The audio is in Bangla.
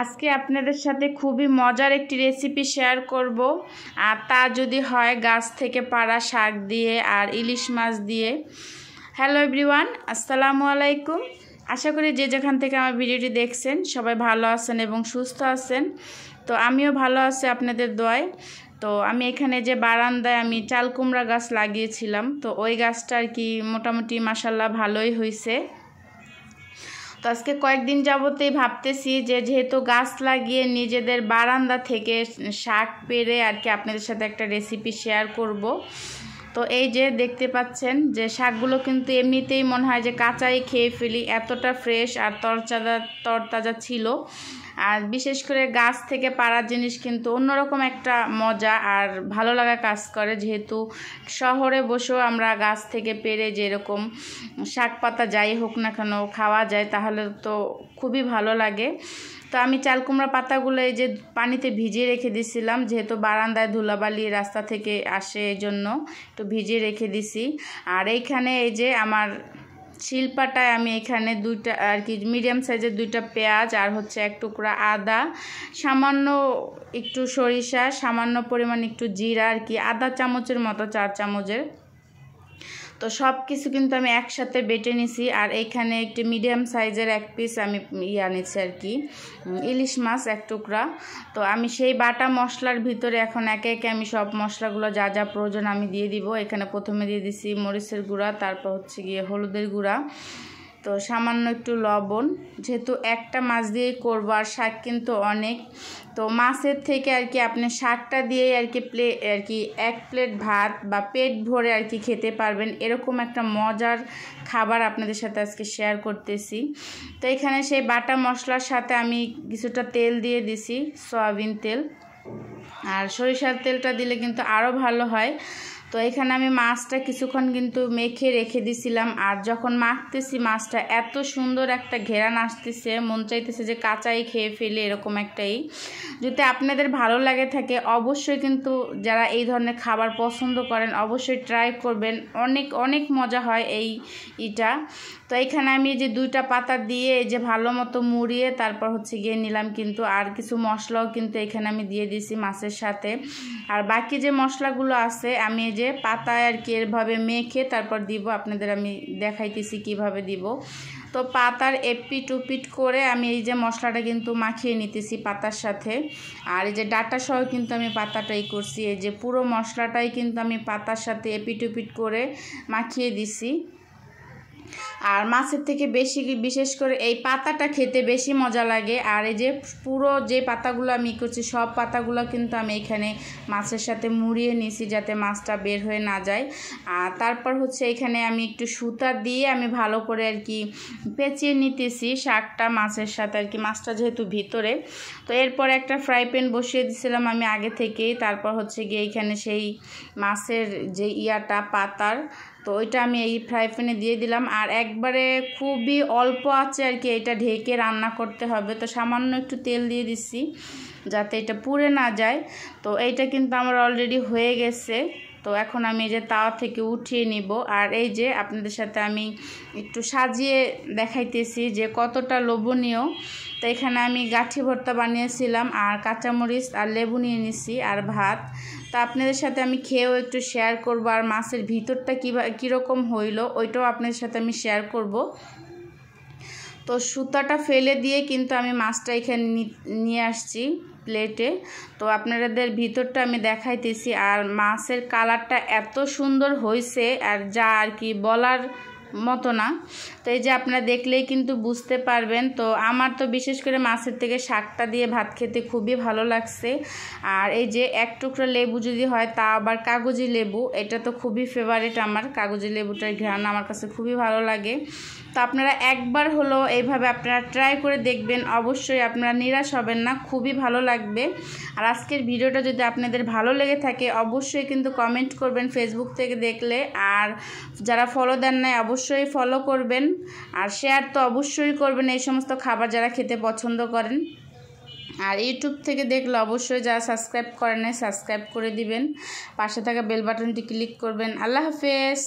আজকে আপনাদের সাথে খুবই মজার একটি রেসিপি শেয়ার করব। আর তা যদি হয় গাছ থেকে পাড়া শাক দিয়ে আর ইলিশ মাছ দিয়ে। হ্যালো এভরিওয়ান, আসসালামু আলাইকুম। আশা করি যে যেখান থেকে আমার ভিডিওটি দেখছেন সবাই ভালো আছেন এবং সুস্থ আছেন। তো আমিও ভালো আছি আপনাদের দোয়ায়। তো আমি এখানে যে বারান্দায় আমি চাল কুমড়া গাছ লাগিয়েছিলাম, তো ওই গাছটা আর কি মোটামুটি মাশাল্লাহ ভালোই হয়েছে। তো আজকে কয়েকদিন যাবতেই ভাবতেছি যে যেহেতু গাছ লাগিয়ে নিজেদের বারান্দা থেকে শাক পেড়ে আর কি আপনাদের সাথে একটা রেসিপি শেয়ার করব। তো এই যে দেখতে পাচ্ছেন যে শাকগুলো কিন্তু এমনিতেই মনে হয় যে কাঁচাই খেয়ে ফেলি, এতটা ফ্রেশ আর তরতাজা ছিল। আর বিশেষ করে গাছ থেকে পাড়া জিনিস কিন্তু অন্যরকম একটা মজা আর ভালো লাগা কাজ করে। যেহেতু শহরে বসেও আমরা গাছ থেকে পেড়ে যেরকম শাক পাতা যাই হোক না কেন খাওয়া যায়, তাহলে তো খুবই ভালো লাগে। তো আমি চাল কুমড়া পাতাগুলো এই যে পানিতে ভিজিয়ে রেখে দিছিলাম, যেহেতু বারান্দায় ধুলাবালি রাস্তা থেকে আসে এই জন্য একটু ভিজিয়ে রেখে দিছি। আর এইখানে এই যে আমার শিলপাটায় আমি এখানে দুইটা আর কি মিডিয়াম সাইজের দুইটা পেঁয়াজ আর হচ্ছে এক টুকরা আদা, সামান্য একটু সরিষা, সামান্য পরিমাণ একটু জিরা আর কি আধা চামচের মতো, 4 চামচের। তো সব কিছু কিন্তু আমি একসাথে বেটে নিছি। আর এইখানে একটি মিডিয়াম সাইজের এক পিস আমি আনিছি আর কি ইলিশ মাছ, এক টুকরা। তো আমি সেই বাটা মশলার ভিতরে এখন একে একে আমি সব মশলাগুলো যা যা প্রয়োজন আমি দিয়ে দিব। এখানে প্রথমে দিয়ে দিছি মরিচের গুঁড়া, তারপর হচ্ছে গিয়ে হলুদের গুঁড়া, তো সামান্য একটু লবণ। যেহেতু একটা মাছ দিয়েই করবো আর শাক কিন্তু অনেক, তো মাছের থেকে আর কি আপনি শাকটা দিয়েই আর কি এক প্লেট ভাত বা পেট ভরে আর কি খেতে পারবেন। এরকম একটা মজার খাবার আপনাদের সাথে আজকে শেয়ার করতেছি। তো এখানে সেই বাটা মশলার সাথে আমি কিছুটা তেল দিয়ে দিছি, সয়াবিন তেল। আর সরিষার তেলটা দিলে কিন্তু আরও ভালো হয়। তো এখানে আমি মাছটা কিছুক্ষণ কিন্তু মেখে রেখে দিছিলাম। আর যখন মাখতেছি মাছটা এত সুন্দর একটা ঘেরান আসতেছে, মন চাইতেছে যে কাঁচাই খেয়ে ফেলে, এরকম একটাই। যদি আপনাদের ভালো লাগে থাকে অবশ্যই কিন্তু যারা এই ধরনের খাবার পছন্দ করেন অবশ্যই ট্রাই করবেন, অনেক অনেক মজা হয় এইটা। তো এখানে আমি যে দুইটা পাতা দিয়ে এই যে ভালো মতো মুড়িয়ে তারপর হচ্ছে গিয়ে নিলাম কিন্তু। আর কিছু মশলাও কিন্তু এখানে আমি দিয়ে দিছি মাছের সাথে। আর বাকি যে মশলাগুলো আছে আমি এই যে পাতায় আর কি এভাবে মেখে তারপর দিব, আপনাদের আমি দেখাইতেছি কিভাবে দিব। তো পাতার এপিট উপিট করে আমি এই যে মশলাটা কিন্তু মাখিয়ে নিতেছি পাতার সাথে। আর এই যে ডাটা সহ কিন্তু আমি পাতাটাই করছি, এই যে পুরো মশলাটাই কিন্তু আমি পাতার সাথে এপিট উপিট করে মাখিয়ে দিছি। আর মাছের থেকে বিশেষ করে এই পাতাটা খেতে বেশি মজা লাগে। আর এই যে পুরো যে পাতাগুলো আমি করছি সব পাতাগুলো কিন্তু আমি এখানে মাছের সাথে মুড়িয়ে নিছি যাতে মাছটা বের হয়ে না যায়। আর তারপর হচ্ছে এখানে আমি একটু সুতা দিয়ে আমি ভালো করে আর কি পেঁচিয়ে নিতেছি শাকটা মাছের সাথে আর কি, মাছটা যেহেতু ভিতরে। তো এরপর একটা ফ্রাই প্যান বসিয়ে দিয়েছিলাম আমি আগে থেকেই। তারপর হচ্ছে গিয়ে এইখানে সেই মাছের যে পাতার, তো ওইটা আমি এই ফ্রাই প্যানে দিয়ে দিলাম। আর একবারে খুবই অল্প আছে আর কি এটা ঢেকে রান্না করতে হবে। তো সামান্য একটু তেল দিয়ে দিচ্ছি যাতে এটা পুড়ে না যায়। তো এইটা কিন্তু আমার অলরেডি হয়ে গেছে। তো এখন আমি এই যে তাওয়া থেকে উঠিয়ে নিব। আর এই যে আপনাদের সাথে আমি একটু সাজিয়ে দেখাইতেছি যে কতটা লোভনীয়। তো এখানে আমি গাঠি ভর্তা বানিয়েছিলাম আর কাঁচামরিচ আর লেবু নিয়ে নিছি আর ভাত। তো আপনাদের সাথে আমি খেয়েও একটু শেয়ার করব। আর মাছের ভিতরটা কীরকম হইলো ওইটাও আপনাদের সাথে আমি শেয়ার করব। তো সুতাটা ফেলে দিয়ে কিন্তু আমি মাছটা এখানে নিয়ে আসছি প্লেটে। তো আপনাদের ভিতরটা আমি দেখাইতেছি। আর মাছের কালারটা এত সুন্দর হয়েছে আর যা আর কি বলার মতো না। তো এই যে আপনারা দেখলেই কিন্তু বুঝতে পারবেন। তো আমার তো বিশেষ করে মাছের থেকে শাকটা দিয়ে ভাত খেতে খুবই ভালো লাগছে। আর এই যে এক টুকরা লেবু যদি হয় তা আবার কাগজি লেবু, এটা তো খুবই ফেভারিট আমার, কাগজি লেবুটার ঘ্রাণ আমার কাছে খুবই ভালো লাগে। তো আপনারা একবার হলো এইভাবে আপনারা ট্রাই করে দেখবেন, অবশ্যই আপনারা নিরাশ হবেন না, খুবই ভালো লাগবে। আর আজকের ভিডিওটা যদি আপনাদের ভালো লেগে থাকে অবশ্যই কিন্তু কমেন্ট করবেন ফেসবুক থেকে দেখলে। আর যারা ফলো দেন নাই অবশ্যই ফলো করবেন আর শেয়ার তো অবশ্যই করবেন এই সমস্ত খাবার যারা খেতে পছন্দ করেন। আর ইউটিউব থেকে দেখলে অবশ্যই যারা সাবস্ক্রাইব করেন নাই সাবস্ক্রাইব করে দিবেন, পাশে থাকা বেল বাটনটি ক্লিক করবেন। আল্লাহ হাফেজ।